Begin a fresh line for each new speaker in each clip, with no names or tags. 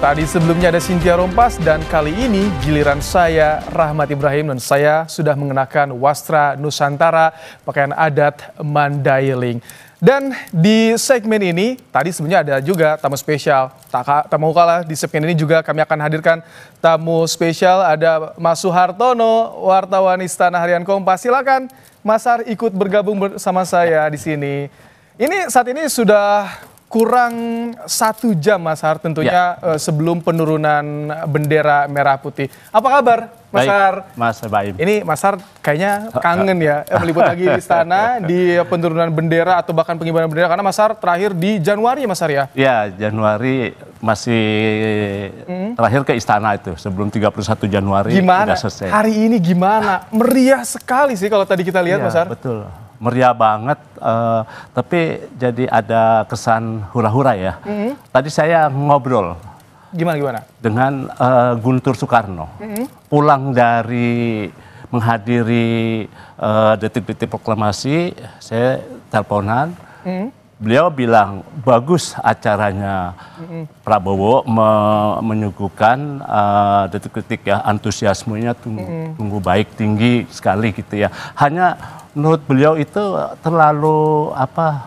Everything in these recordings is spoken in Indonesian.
Tadi sebelumnya ada Cynthia Rompas dan kali ini giliran saya Rahmat Ibrahim dan saya sudah mengenakan wastra Nusantara pakaian adat Mandailing. Dan di segmen ini tadi sebenarnya ada juga tamu spesial. Tak mau kalah di segmen ini juga kami akan hadirkan tamu spesial, ada Mas Suhartono, wartawan Istana Harian Kompas. Silakan Mas Har ikut bergabung bersama saya di sini. Ini saat ini sudah kurang 1 jam Mas Har tentunya sebelum penurunan bendera merah putih. Apa kabar Mas Har?
Mas Baim.
Ini Mas Har kayaknya kangen ya meliput lagi di istana di penurunan bendera atau bahkan pengibaran bendera karena Mas Har terakhir di Januari Mas Har ya?
Ya, Januari masih terakhir ke istana itu sebelum 31 Januari
gimana?
Sudah selesai.
Hari ini gimana? Meriah sekali sih kalau tadi kita lihat
Ya,
Mas Har.
Betul. Meriah banget, tapi jadi ada kesan hura-hura ya. Tadi saya ngobrol
Gimana?
dengan Guntur Soekarno, pulang dari menghadiri detik-detik proklamasi, saya teleponan, beliau bilang bagus acaranya, Prabowo menyuguhkan detik-detik ya, antusiasmenya tunggu baik, tinggi sekali gitu ya. Hanya menurut beliau itu terlalu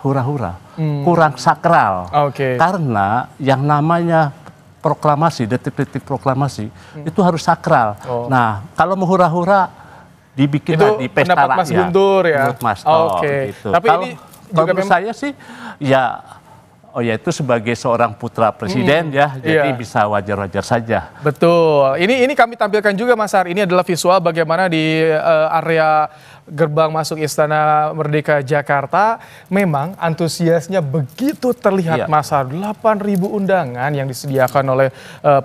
hura-hura, kurang sakral. Karena yang namanya proklamasi, detik-detik proklamasi itu harus sakral. Nah, kalau mau hura-hura dibikinlah di pesta rakyat.
Pendapat Mas Guntur ya.
Menurut Mas, gitu.
Tapi
kalau,
ini
kalau menurut saya sih ya itu sebagai seorang putra presiden ya, jadi bisa wajar-wajar saja.
Betul. Ini kami tampilkan juga Mas Har. Ini adalah visual bagaimana di area gerbang masuk Istana Merdeka Jakarta. Memang antusiasnya begitu terlihat Mas Har. 8.000 undangan yang disediakan oleh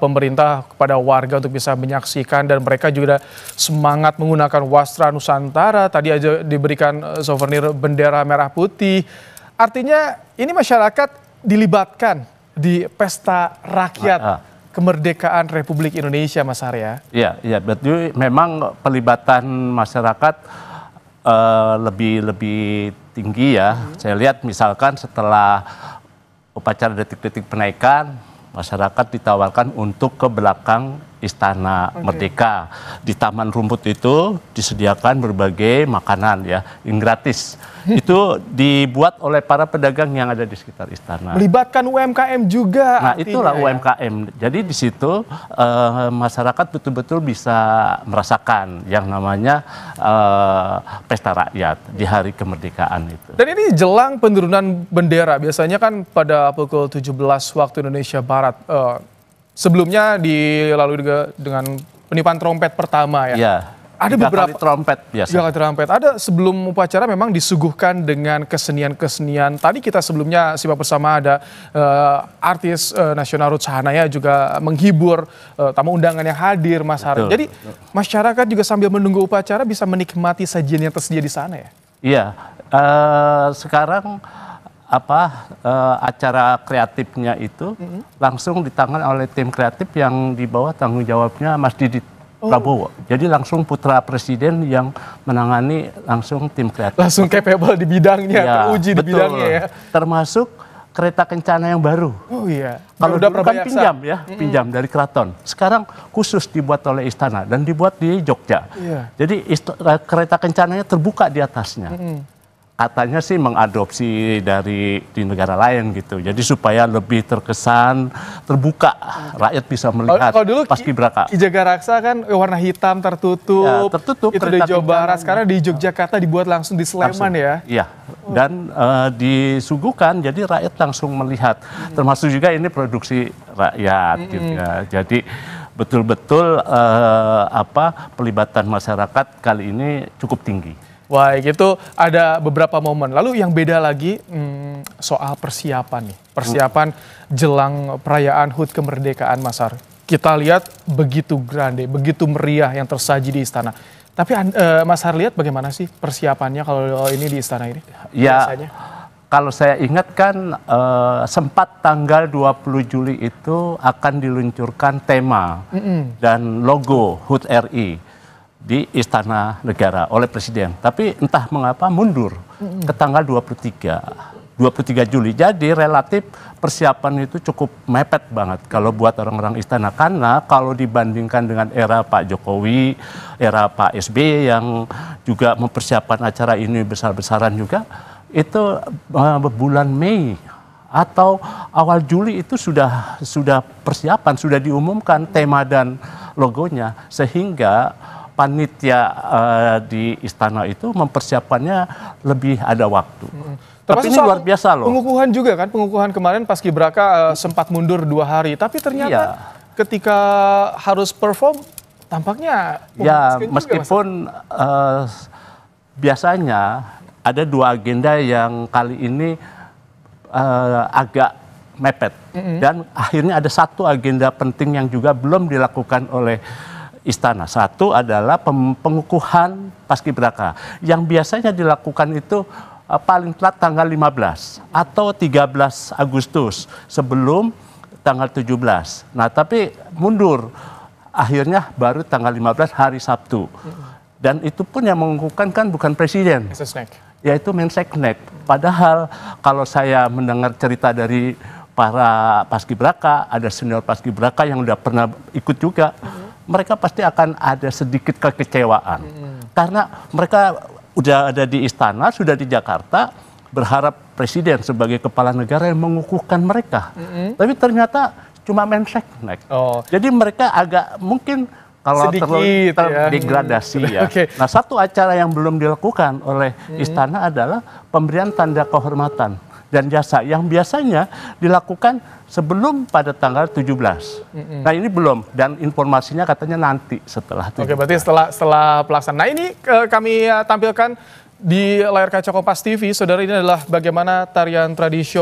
pemerintah kepada warga untuk bisa menyaksikan dan mereka juga semangat menggunakan wastra Nusantara. Tadi aja diberikan souvenir bendera merah putih. Artinya ini masyarakat dilibatkan di pesta rakyat kemerdekaan Republik Indonesia Mas Har ya?
Iya, betul. Memang pelibatan masyarakat lebih tinggi ya. Saya lihat misalkan setelah upacara detik-detik penaikan, masyarakat ditawarkan untuk ke belakang Istana Merdeka. Di Taman Rumput itu disediakan berbagai makanan ya, yang gratis. Itu dibuat oleh para pedagang yang ada di sekitar istana.
Melibatkan UMKM juga.
Nah, itulah UMKM. Jadi di situ masyarakat betul-betul bisa merasakan yang namanya pesta rakyat di hari kemerdekaan itu.
Dan ini jelang penurunan bendera. Biasanya kan pada pukul 17 waktu Indonesia Barat. Sebelumnya dilalui dengan peniupan trompet pertama ya.
Iya.
Ada beberapa
kali trompet biasa.
3 kali trompet. Ada sebelum upacara memang disuguhkan dengan kesenian-kesenian. Tadi kita sebelumnya simak bersama ada artis nasional Ruth Sahanaya juga menghibur tamu undangan yang hadir Mas Har. Jadi masyarakat juga sambil menunggu upacara bisa menikmati sajian yang tersedia di sana ya.
Iya. Sekarang acara kreatifnya itu langsung ditangani oleh tim kreatif yang di bawah tanggung jawabnya Mas Didit Prabowo. Jadi langsung putra presiden yang menangani langsung tim kreatif.
Langsung capable di bidangnya, teruji di bidangnya ya.
Termasuk kereta kencana yang baru.
Oh iya.
Kalau dulu kan pinjam ya, pinjam dari keraton. Sekarang khusus dibuat oleh istana dan dibuat di Jogja. Jadi kereta kencananya terbuka di atasnya. Katanya sih mengadopsi di negara lain gitu. Jadi supaya lebih terkesan terbuka, rakyat bisa melihat.
Kalau dulu
Paskibraka.
Ki Jagaraksa kan warna hitam tertutup.
Ya, tertutup.
Itu di Jawa Barat. Sekarang di Yogyakarta dibuat langsung di Sleman ya.
Iya. Dan disuguhkan jadi rakyat langsung melihat. Termasuk juga ini produksi rakyat gitu ya. Jadi betul-betul pelibatan masyarakat kali ini cukup tinggi.
Baik, itu ada beberapa momen. Lalu yang beda lagi soal persiapan nih. Persiapan jelang perayaan HUT kemerdekaan Mas Har. Kita lihat begitu grande, begitu meriah yang tersaji di istana. Tapi Mas Har lihat bagaimana sih persiapannya kalau ini di istana ini?
Ya,
biasanya?
Kalau saya ingat kan sempat tanggal 20 Juli itu akan diluncurkan tema dan logo HUT RI di Istana Negara oleh Presiden. Tapi entah mengapa mundur ke tanggal 23. 23 Juli. Jadi relatif persiapan itu cukup mepet banget kalau buat orang-orang istana. Karena kalau dibandingkan dengan era Pak Jokowi, era Pak SBY yang juga mempersiapkan acara ini besar-besaran juga, itu bulan Mei atau awal Juli itu sudah persiapan, sudah diumumkan tema dan logonya, sehingga panitia di istana itu mempersiapkannya lebih ada waktu. Tapi ini luar biasa loh.
Pengukuhan juga kan, pengukuhan kemarin Paskibraka sempat mundur 2 hari, tapi ternyata ketika harus perform tampaknya
ya meskipun biasanya ada 2 agenda yang kali ini agak mepet dan akhirnya ada 1 agenda penting yang juga belum dilakukan oleh istana. Satu adalah pengukuhan Paskibraka yang biasanya dilakukan itu paling telat tanggal 15 atau 13 Agustus sebelum tanggal 17. Nah, tapi mundur. Akhirnya baru tanggal 15 hari Sabtu. Dan itu pun yang mengukuhkan kan bukan presiden, yaitu Menseknek. Padahal kalau saya mendengar cerita dari para Paskibraka, ada senior Paskibraka yang udah pernah ikut juga, mereka pasti akan ada sedikit kekecewaan. Karena mereka udah ada di istana, sudah di Jakarta, berharap presiden sebagai kepala negara yang mengukuhkan mereka. Tapi ternyata cuma Menseknek. Jadi mereka agak mungkin kalau terlalu terdegradasi ya. Nah, 1 acara yang belum dilakukan oleh istana adalah pemberian tanda kehormatan dan jasa yang biasanya dilakukan sebelum pada tanggal 17. Nah, ini belum, dan informasinya katanya nanti setelah 17.
Oke, berarti setelah pelaksanaan. Nah, ini kami tampilkan di layar kaca Kompas TV, saudara, ini adalah bagaimana tarian tradisional